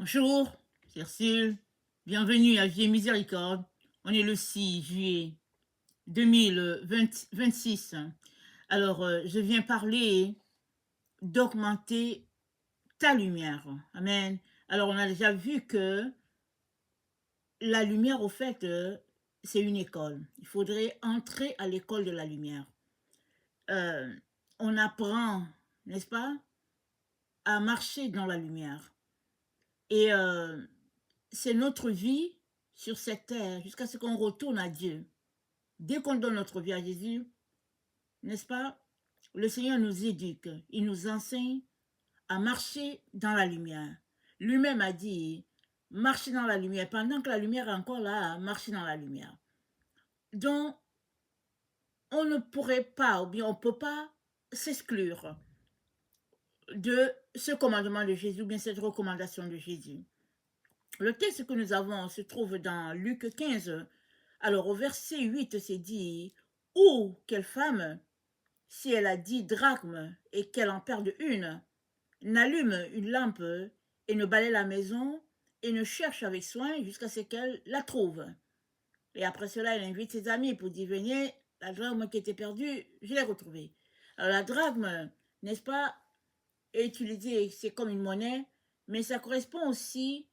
Bonjour, c'est Ursule. Bienvenue à Vie et Miséricorde. On est le 6 juillet 2026. Alors, je viens parler d'augmenter ta lumière. Amen. Alors, on a déjà vu que la lumière, au fait, c'est une école. Il faudrait entrer à l'école de la lumière. Euh, on apprend, n'est-ce pas, à marcher dans la lumière. Et c'est notre vie sur cette terre jusqu'à ce qu'on retourne à Dieu. Dès qu'on donne notre vie à Jésus, n'est-ce pas, le Seigneur nous éduque, il nous enseigne à marcher dans la lumière. Lui-même a dit, marcher dans la lumière, pendant que la lumière est encore là, marcher dans la lumière. Donc, on ne pourrait pas, ou bien on ne peut pas s'exclure de ce commandement de Jésus, ou bien cette recommandation de Jésus. Le texte que nous avons se trouve dans Luc 15. Alors au verset 8, c'est dit, ou quelle femme, si elle a 10 drachmes et qu'elle en perde une, n'allume une lampe et ne balaye la maison et ne cherche avec soin jusqu'à ce qu'elle la trouve. Et après cela, elle invite ses amis pour dire, venez, la drachme qui était perdue, je l'ai retrouvée. Alors la drachme, n'est-ce pas, est utilisée, c'est comme une monnaie, mais ça correspond aussi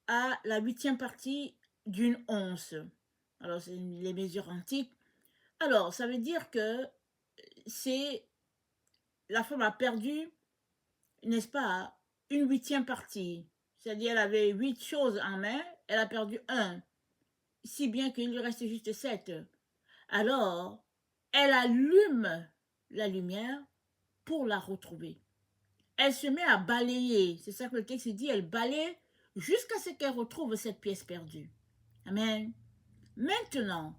à la huitième partie d'une once. Alors, c'est les mesures antiques. Alors, ça veut dire que c'est la femme a perdu, n'est-ce pas, une huitième partie. C'est-à-dire, elle avait 8 choses en main, elle a perdu un, si bien qu'il lui reste juste 7. Alors, elle allume la lumière pour la retrouver. Elle se met à balayer, c'est ça que le texte dit, elle balaye jusqu'à ce qu'elle retrouve cette pièce perdue. Amen. Maintenant,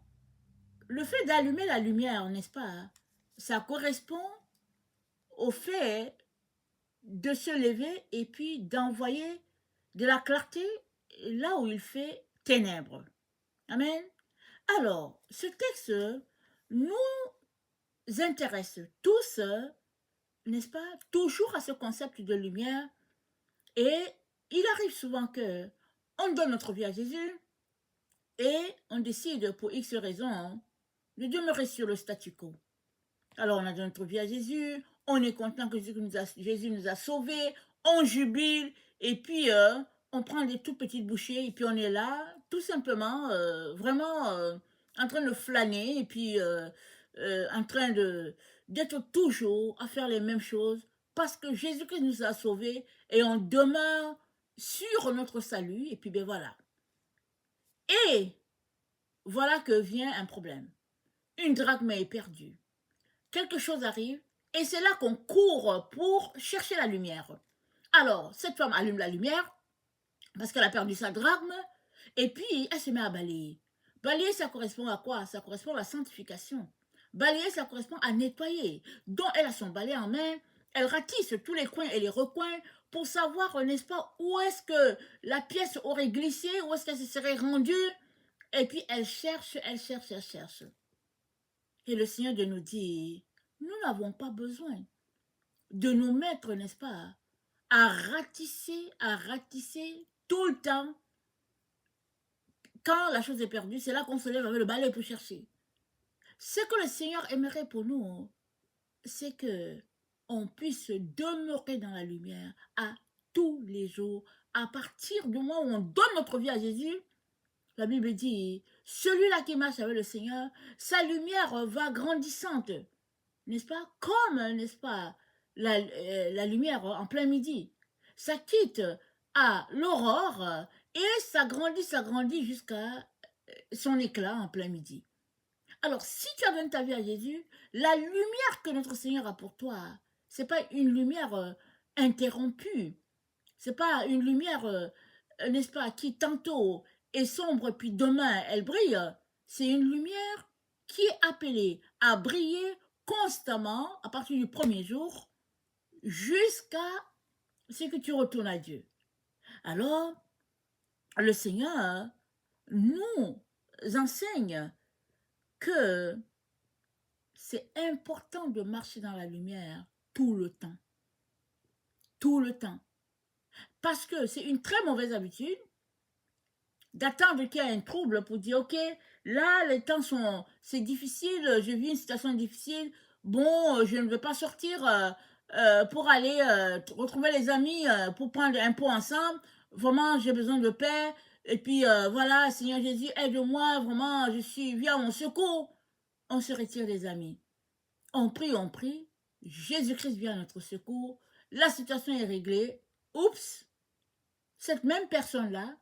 le fait d'allumer la lumière, n'est-ce pas, ça correspond au fait de se lever et puis d'envoyer de la clarté là où il fait ténèbres. Amen. Alors, ce texte nous intéresse tous, n'est-ce pas, toujours à ce concept de lumière. Et il arrive souvent que on donne notre vie à Jésus et on décide pour X raisons de demeurer sur le statu quo. Alors on a donné notre vie à Jésus, on est content que Jésus nous a sauvés, on jubile, et puis on prend des toutes petites bouchées, et puis on est là, tout simplement, vraiment en train de flâner, et puis en train d'être toujours à faire les mêmes choses, parce que Jésus-Christ nous a sauvés, et on demeure sur notre salut, et puis ben voilà. Et voilà que vient un problème. Une drachme est perdue. Quelque chose arrive, et c'est là qu'on court pour chercher la lumière. Alors, cette femme allume la lumière, parce qu'elle a perdu sa drachme, et puis elle se met à balayer. Balayer, ça correspond à quoi? Ça correspond à la sanctification. Balayer, ça correspond à nettoyer. Donc, elle a son balai en main, elle ratisse tous les coins et les recoins pour savoir, n'est-ce pas, où est-ce que la pièce aurait glissé, où est-ce qu'elle se serait rendue. Et puis, elle cherche, elle cherche, elle cherche. Et le Seigneur de nous dit, nous n'avons pas besoin de nous mettre, n'est-ce pas, à ratisser tout le temps. Quand la chose est perdue, c'est là qu'on se lève avec le balai pour chercher. Ce que le Seigneur aimerait pour nous, c'est que on puisse demeurer dans la lumière à tous les jours. À partir du moment où on donne notre vie à Jésus, la Bible dit, celui-là qui marche avec le Seigneur, sa lumière va grandissante, n'est-ce pas? Comme, n'est-ce pas, la lumière en plein midi. Ça quitte à l'aurore et ça grandit jusqu'à son éclat en plein midi. Alors, si tu as donné ta vie à Jésus, la lumière que notre Seigneur a pour toi, c'est pas une lumière interrompue. C'est pas une lumière, n'est-ce pas, qui tantôt est sombre puis demain elle brille. C'est une lumière qui est appelée à briller constamment à partir du premier jour jusqu'à ce que tu retournes à Dieu. Alors, le Seigneur nous enseigne que c'est important de marcher dans la lumière tout le temps. Tout le temps. Parce que c'est une très mauvaise habitude d'attendre qu'il y ait un trouble pour dire, OK, là, les temps sont, c'est difficile, je vis une situation difficile, bon, je ne veux pas sortir pour aller retrouver les amis, pour prendre un pot ensemble, vraiment, j'ai besoin de paix, et puis voilà, Seigneur Jésus, aide-moi, vraiment, viens à mon secours. On se retire des amis. On prie, Jésus-Christ vient à notre secours, la situation est réglée, oups, cette même personne-là,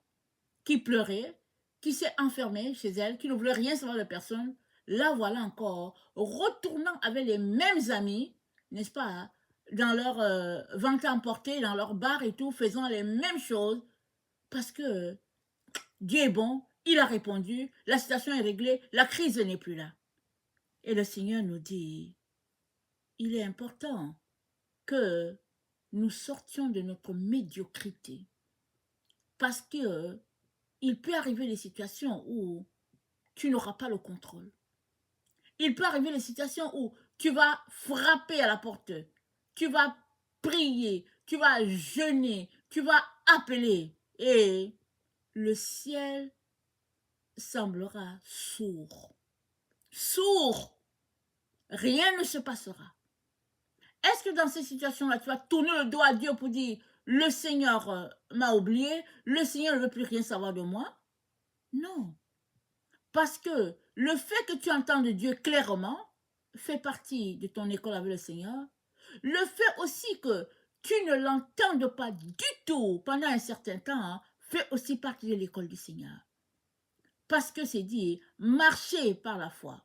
qui pleurait, qui s'est enfermée chez elle, qui ne voulait rien savoir de personne, la voilà encore retournant avec les mêmes amis, n'est-ce pas, hein, dans leur vente à emporter, dans leur bar et tout, faisant les mêmes choses, parce que Dieu est bon, il a répondu, la situation est réglée, la crise n'est plus là. Et le Seigneur nous dit, il est important que nous sortions de notre médiocrité, parce que il peut arriver des situations où tu n'auras pas le contrôle. Il peut arriver des situations où tu vas frapper à la porte, tu vas prier, tu vas jeûner, tu vas appeler et le ciel semblera sourd. Sourd. Rien ne se passera. Est-ce que dans ces situations-là, tu vas tourner le dos à Dieu pour dire le Seigneur m'a oublié, le Seigneur ne veut plus rien savoir de moi? Non. Parce que le fait que tu entendes Dieu clairement fait partie de ton école avec le Seigneur. Le fait aussi que tu ne l'entendes pas du tout pendant un certain temps fait aussi partie de l'école du Seigneur. Parce que c'est dit, marchez par la foi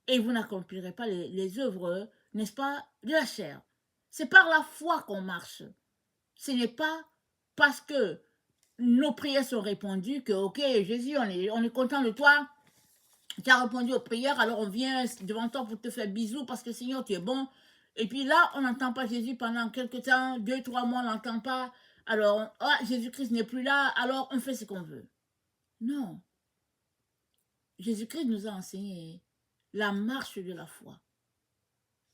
et vous n'accomplirez pas les œuvres, n'est-ce pas, de la chair. C'est par la foi qu'on marche. Ce n'est pas parce que nos prières sont répondues que, ok, Jésus, on est content de toi, tu as répondu aux prières, alors on vient devant toi pour te faire bisous parce que Seigneur, tu es bon. Et puis là, on n'entend pas Jésus pendant quelques temps, 2, 3 mois, on n'entend pas. Alors, Jésus-Christ n'est plus là, alors on fait ce qu'on veut. Non. Jésus-Christ nous a enseigné la marche de la foi.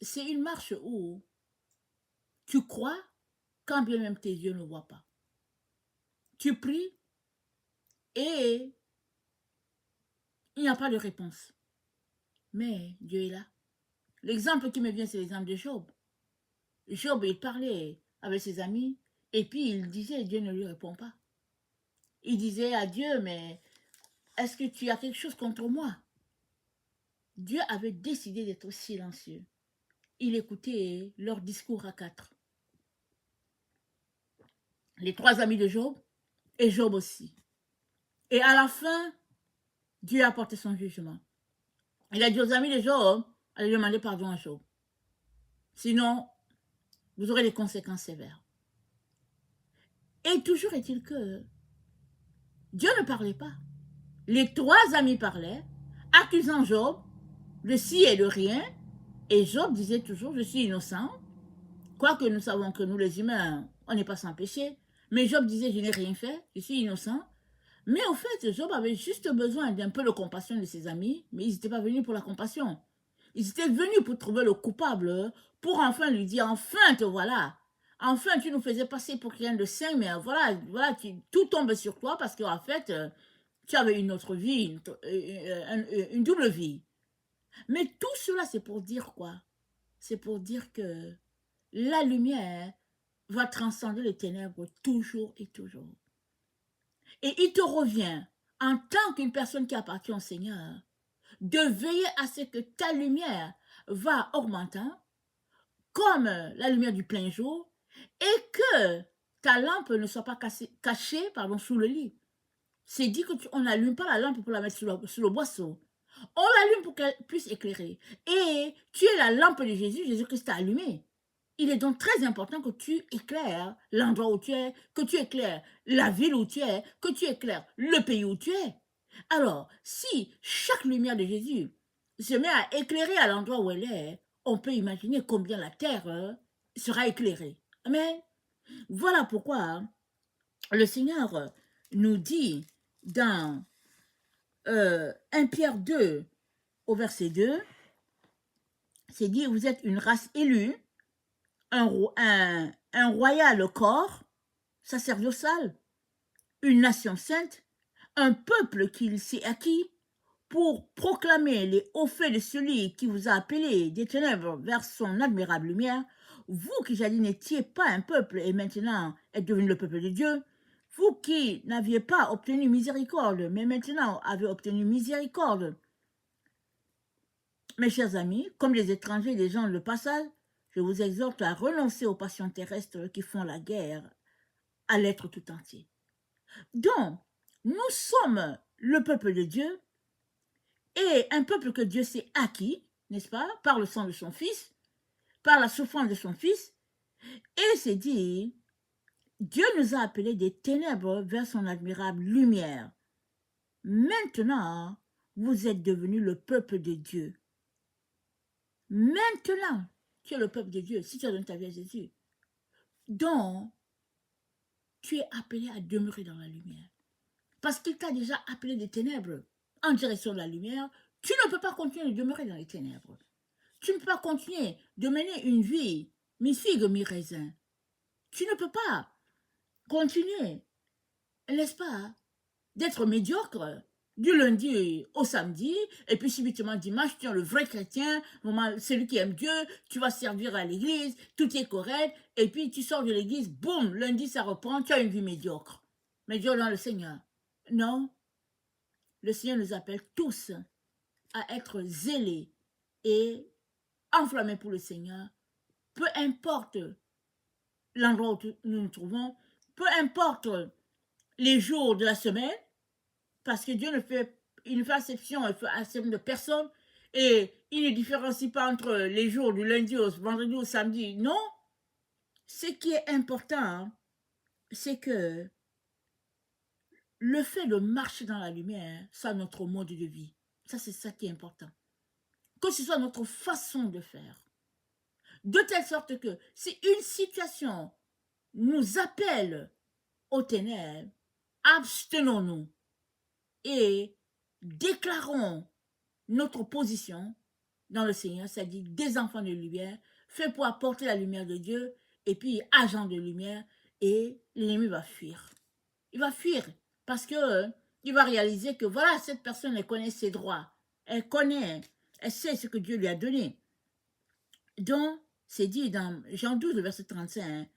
C'est une marche où tu crois quand bien même tes yeux ne voient pas. Tu pries et il n'y a pas de réponse. Mais Dieu est là. L'exemple qui me vient, c'est l'exemple de Job. Job, il parlait avec ses amis et puis il disait, Dieu ne lui répond pas. Il disait à Dieu, mais est-ce que tu as quelque chose contre moi? Dieu avait décidé d'être silencieux. Il écoutait leur discours à quatre. Les 3 amis de Job et Job aussi. Et à la fin, Dieu a apporté son jugement. Il a dit aux amis de Job, allez demander pardon à Job. Sinon, vous aurez des conséquences sévères. Et toujours est-il que Dieu ne parlait pas. Les 3 amis parlaient, accusant Job de ci et de rien. Et Job disait toujours, je suis innocent. Quoique nous savons que nous, les humains, on n'est pas sans péché. Mais Job disait, je n'ai rien fait, je suis innocent. Mais au fait, Job avait juste besoin d'un peu de compassion de ses amis, mais ils n'étaient pas venus pour la compassion. Ils étaient venus pour trouver le coupable, pour enfin lui dire, enfin te voilà. Enfin, tu nous faisais passer pour quelqu'un de saint, mais voilà, tout tombe sur toi parce qu'en fait, tu avais une autre vie, une double vie. Mais tout cela, c'est pour dire quoi? C'est pour dire que la lumière va transcender les ténèbres toujours et toujours. Et il te revient, en tant qu'une personne qui appartient au Seigneur, de veiller à ce que ta lumière va augmentant, comme la lumière du plein jour, et que ta lampe ne soit pas cachée sous le lit. C'est dit qu'on n'allume pas la lampe pour la mettre sous le boisseau. On l'allume pour qu'elle puisse éclairer. Et tu es la lampe de Jésus, Jésus-Christ t'a allumé. Il est donc très important que tu éclaires l'endroit où tu es, que tu éclaires la ville où tu es, que tu éclaires le pays où tu es. Alors, si chaque lumière de Jésus se met à éclairer à l'endroit où elle est, on peut imaginer combien la terre sera éclairée. Amen. Voilà pourquoi le Seigneur nous dit dans 1 Pierre 2 au verset 2, c'est dit, vous êtes une race élue, un royal corps, sacerdotale, une nation sainte, un peuple qu'il s'est acquis pour proclamer les hauts faits de celui qui vous a appelé des ténèbres vers son admirable lumière, vous qui jadis n'étiez pas un peuple et maintenant êtes devenu le peuple de Dieu, vous qui n'aviez pas obtenu miséricorde, mais maintenant avez obtenu miséricorde. Mes chers amis, comme les étrangers et les gens de passage, je vous exhorte à renoncer aux passions terrestres qui font la guerre à l'être tout entier. Donc, nous sommes le peuple de Dieu et un peuple que Dieu s'est acquis, n'est-ce pas, par le sang de son Fils, par la souffrance de son Fils, et c'est dit, Dieu nous a appelés des ténèbres vers son admirable lumière. Maintenant, vous êtes devenus le peuple de Dieu. Maintenant, tu es le peuple de Dieu, si tu as donné ta vie à Jésus. Donc, tu es appelé à demeurer dans la lumière. Parce qu'il t'a déjà appelé des ténèbres en direction de la lumière, tu ne peux pas continuer de demeurer dans les ténèbres. Tu ne peux pas continuer de mener une vie mi-figue, mi-raisin. Tu ne peux pas continuer, n'est-ce pas, d'être médiocre du lundi au samedi, et puis subitement dimanche, tu es le vrai chrétien, celui qui aime Dieu, tu vas servir à l'église, tout est correct, et puis tu sors de l'église, boum, lundi ça reprend, tu as une vie médiocre. Médiocre dans le Seigneur. Non, le Seigneur nous appelle tous à être zélés et enflammés pour le Seigneur, peu importe l'endroit où nous nous trouvons, peu importe les jours de la semaine, parce que Dieu ne fait exception, il fait exception de personne, et il ne différencie pas entre les jours du lundi au vendredi au samedi. Non, ce qui est important, c'est que le fait de marcher dans la lumière soit notre mode de vie. Ça, c'est ça qui est important. Que ce soit notre façon de faire. De telle sorte que si une situation nous appelle aux ténèbres, abstenons-nous et déclarons notre position dans le Seigneur, c'est-à-dire des enfants de lumière, faits pour apporter la lumière de Dieu, et puis agents de lumière, et l'ennemi va fuir. Il va fuir parce que il va réaliser que voilà, cette personne, elle connaît ses droits, elle sait ce que Dieu lui a donné. Donc, c'est dit dans Jean 12, verset 35,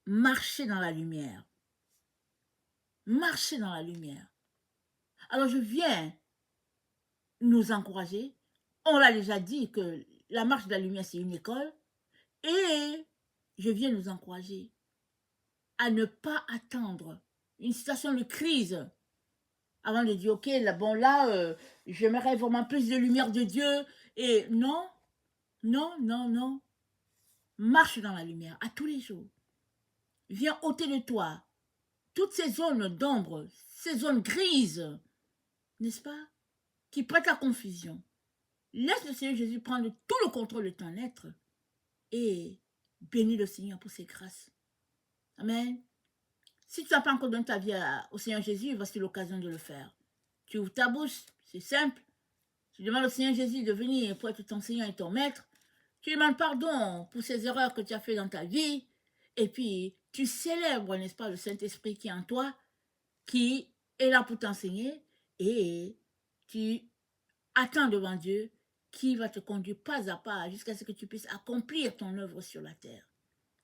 marchez dans la lumière. Marchez dans la lumière. Alors, je viens nous encourager. On l'a déjà dit que la marche de la lumière, c'est une école. Et je viens nous encourager à ne pas attendre une situation de crise avant de dire, ok, là, bon, là, j'aimerais vraiment plus de lumière de Dieu. Et non, non, non, non. Marche dans la lumière à tous les jours. Viens ôter de toi toutes ces zones d'ombre, ces zones grises, n'est-ce pas, qui prêtent à confusion. Laisse le Seigneur Jésus prendre tout le contrôle de ton être et bénis le Seigneur pour ses grâces. Amen. Si tu n'as pas encore donné ta vie au Seigneur Jésus, voici l'occasion de le faire. Tu ouvres ta bouche, c'est simple. Tu demandes au Seigneur Jésus de venir pour être ton Seigneur et ton Maître. Tu demandes pardon pour ces erreurs que tu as faites dans ta vie. Et puis, tu célèbres, n'est-ce pas, le Saint-Esprit qui est en toi, qui est là pour t'enseigner. Et tu attends devant Dieu qui va te conduire pas à pas jusqu'à ce que tu puisses accomplir ton œuvre sur la terre.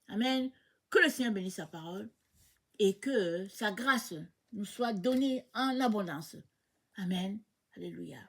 Amen. Que le Seigneur bénisse sa parole et que sa grâce nous soit donnée en abondance. Amen. Alléluia.